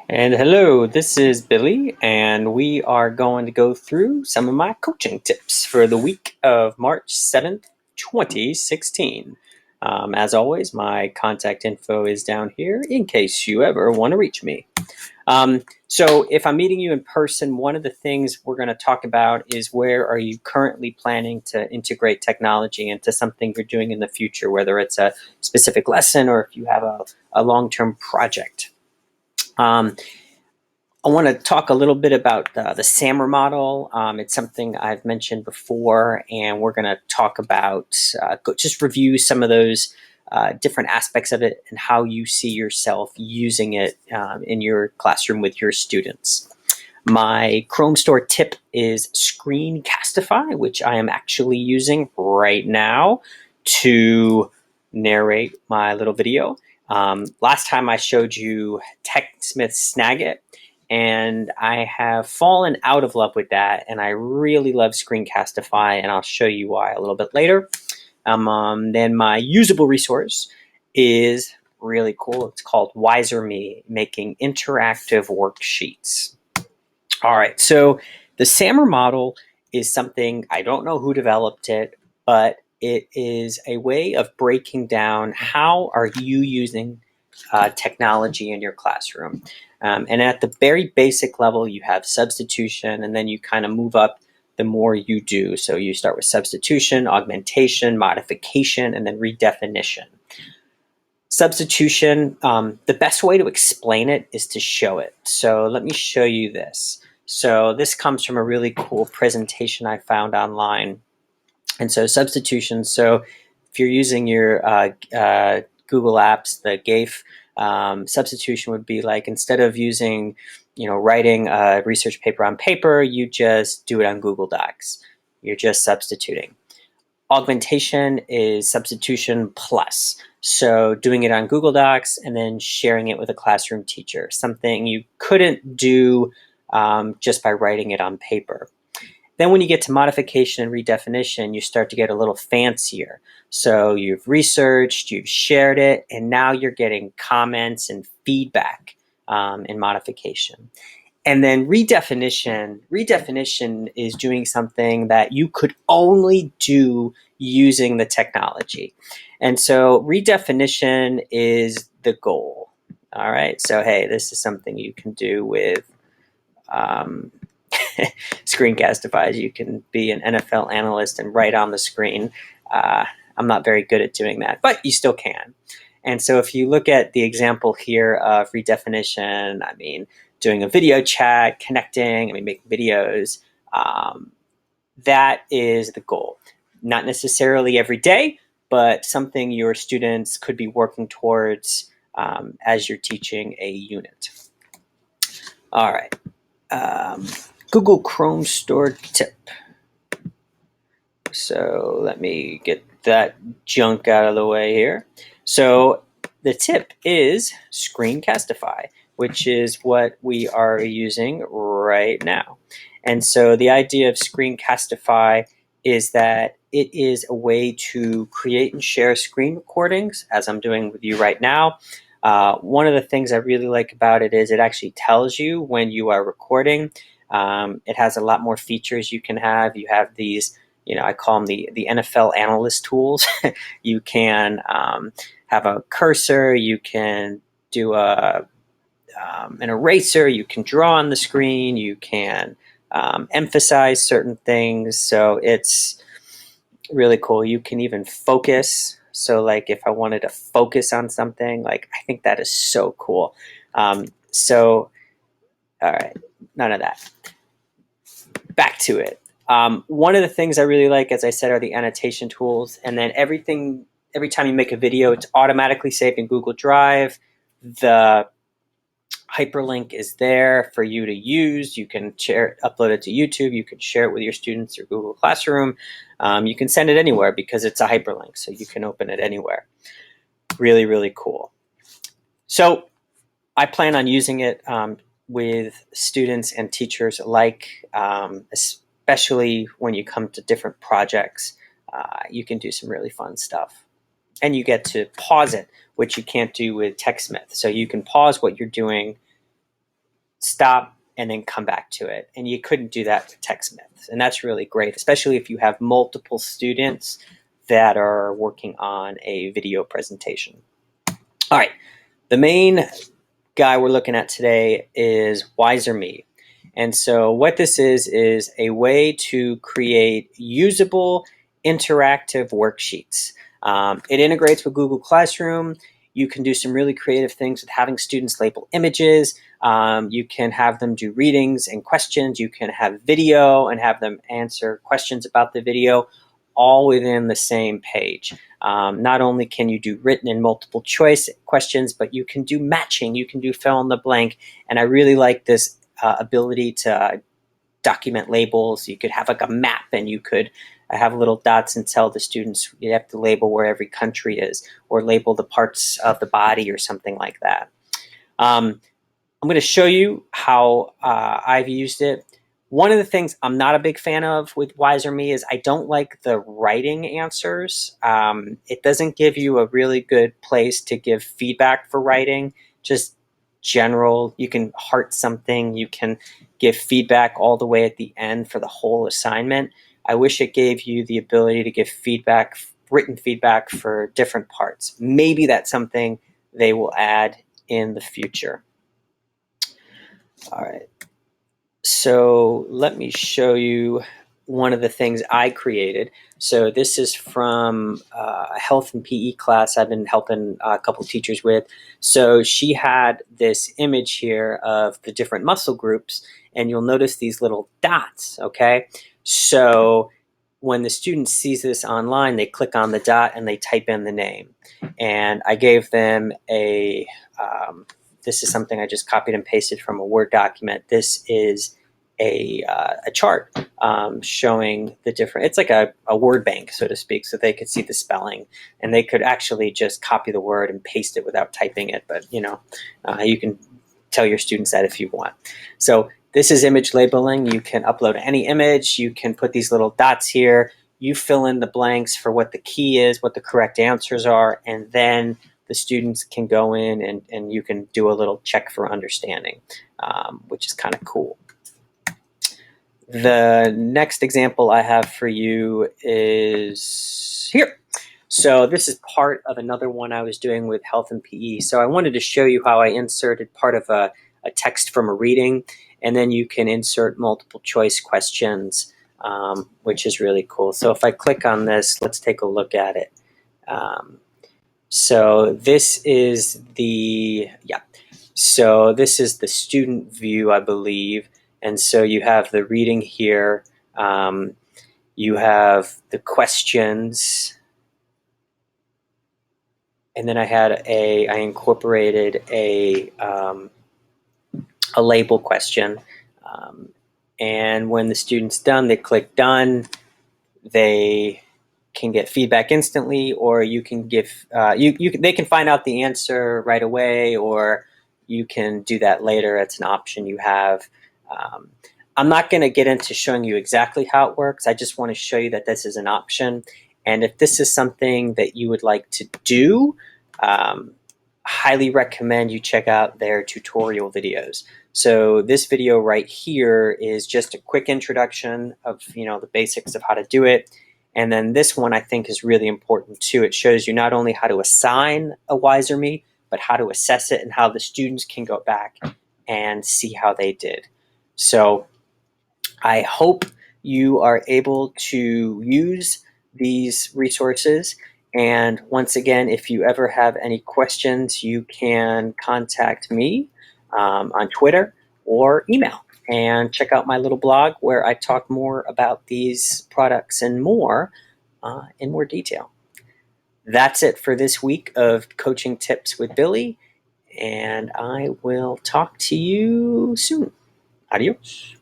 And hello, this is Billy, and we are going to go through some of my coaching tips for the week of March 7th, 2016. As always, my contact info is down here in case you ever want to reach me. So if I'm meeting you in person, one of the things we're going to talk about is where are you currently planning to integrate technology into something you're doing in the future, whether it's a specific lesson or if you have a long-term project. I want to talk a little bit about the SAMR model. It's something I've mentioned before, and we're going to talk about, just review some of those different aspects of it and how you see yourself using it in your classroom with your students. My Chrome store tip is Screencastify, which I am actually using right now to narrate my little video. Last time I showed you TechSmith Snagit, and I have fallen out of love with that, and I really love Screencastify, and I'll show you why a little bit later. Then my usable resource is really cool. It's called Wiser Me, making interactive worksheets. All right, so the SAMR model is something, I don't know who developed it, but it is a way of breaking down how are you using technology in your classroom. And at the very basic level, you have substitution, and then you kind of move up the more you do. So you start with substitution, augmentation, modification, and then redefinition. Substitution, the best way to explain it is to show it. So let me show you this. So this comes from a really cool presentation I found online. And so substitution, so if you're using your Google Apps, the GAIF, substitution would be like, instead of using, writing a research paper on paper, you just do it on Google Docs. You're just substituting. Augmentation is substitution plus. So doing it on Google Docs and then sharing it with a classroom teacher, something you couldn't do just by writing it on paper. Then when you get to modification and redefinition, you start to get a little fancier. So you've researched, you've shared it, and now you're getting comments and feedback in modification. And then redefinition is doing something that you could only do using the technology. And so redefinition is the goal. All right, so hey, this is something you can do with Screencastify. You can be an NFL analyst and write on the screen. I'm not very good at doing that, but you still can. And so if you look at the example here of redefinition, I mean, doing a video chat, connecting, making videos, that is the goal. Not necessarily every day, but something your students could be working towards as you're teaching a unit. All right. Google Chrome store tip. So let me get that junk out of the way here. So the tip is Screencastify, which is what we are using right now. And so the idea of Screencastify is that it is a way to create and share screen recordings, as I'm doing with you right now. One of the things I really like about it is it actually tells you when you are recording. It has a lot more features you can have. You have these, I call them the NFL analyst tools. You can have a cursor. You can do an eraser. You can draw on the screen. You can emphasize certain things. So it's really cool. You can even focus. So like if I wanted to focus on something, I think that is so cool. So, all right, none of that. Back to it. One of the things I really like, as I said, are the annotation tools. And then every time you make a video, it's automatically saved in Google Drive. The hyperlink is there for you to use. You can share it, upload it to YouTube. You can share it with your students or Google Classroom. You can send it anywhere because it's a hyperlink, so you can open it anywhere. Really, really cool. So I plan on using it with students and teachers alike, especially when you come to different projects. You can do some really fun stuff. And you get to pause it, which you can't do with TechSmith. So you can pause what you're doing stop, and then come back to it. And you couldn't do that with TechSmith. And that's really great, especially if you have multiple students that are working on a video presentation. All right, the main guy we're looking at today is WiserMe. And so what this is a way to create usable interactive worksheets. It integrates with Google Classroom. You can do some really creative things with having students label images. You can have them do readings and questions. You can have video and have them answer questions about the video, all within the same page. Not only can you do written and multiple choice questions, but you can do matching, you can do fill in the blank. And I really like this ability to document labels. You could have like a map, and you could have little dots and tell the students you have to label where every country is, or label the parts of the body or something like that. I'm going to show you how I've used it. One of the things I'm not a big fan of with WiserMe is I don't like the writing answers. It doesn't give you a really good place to give feedback for writing, just general. You can heart something, you can give feedback all the way at the end for the whole assignment. I wish it gave you the ability to give feedback, written feedback for different parts. Maybe that's something they will add in the future. All right. So let me show you one of the things I created. So this is from a health and PE class I've been helping a couple teachers with. So she had this image here of the different muscle groups, and you'll notice these little dots, okay? So when the student sees this online, they click on the dot and they type in the name. And I gave them a this is something I just copied and pasted from a Word document. This is a chart showing the different, it's like a word bank, so to speak, so they could see the spelling, and they could actually just copy the word and paste it without typing it. But you can tell your students that if you want. So this is image labeling. You can upload any image. You can put these little dots here. You fill in the blanks for what the key is, what the correct answers are, and then the students can go in and you can do a little check for understanding, which is kind of cool. The next example I have for you is here. So this is part of another one I was doing with health and PE. So I wanted to show you how I inserted part of a text from a reading, and then you can insert multiple choice questions, which is really cool. So if I click on this, let's take a look at it. So this is the student view, I believe. And so you have the reading here. You have the questions. And then I incorporated a label question. And when the student's done, they click done. They can get feedback instantly, or you can give they can find out the answer right away, or you can do that later. It's an option you have. I'm not going to get into showing you exactly how it works. I just want to show you that this is an option, and if this is something that you would like to do, highly recommend you check out their tutorial videos. So this video right here is just a quick introduction of the basics of how to do it. And then this one I think is really important too. It shows you not only how to assign a WiserMe, but how to assess it and how the students can go back and see how they did. So I hope you are able to use these resources. And once again, if you ever have any questions, you can contact me on Twitter or email. And check out my little blog where I talk more about these products and more in more detail. That's it for this week of Coaching Tips with Billy, and I will talk to you soon. Adios.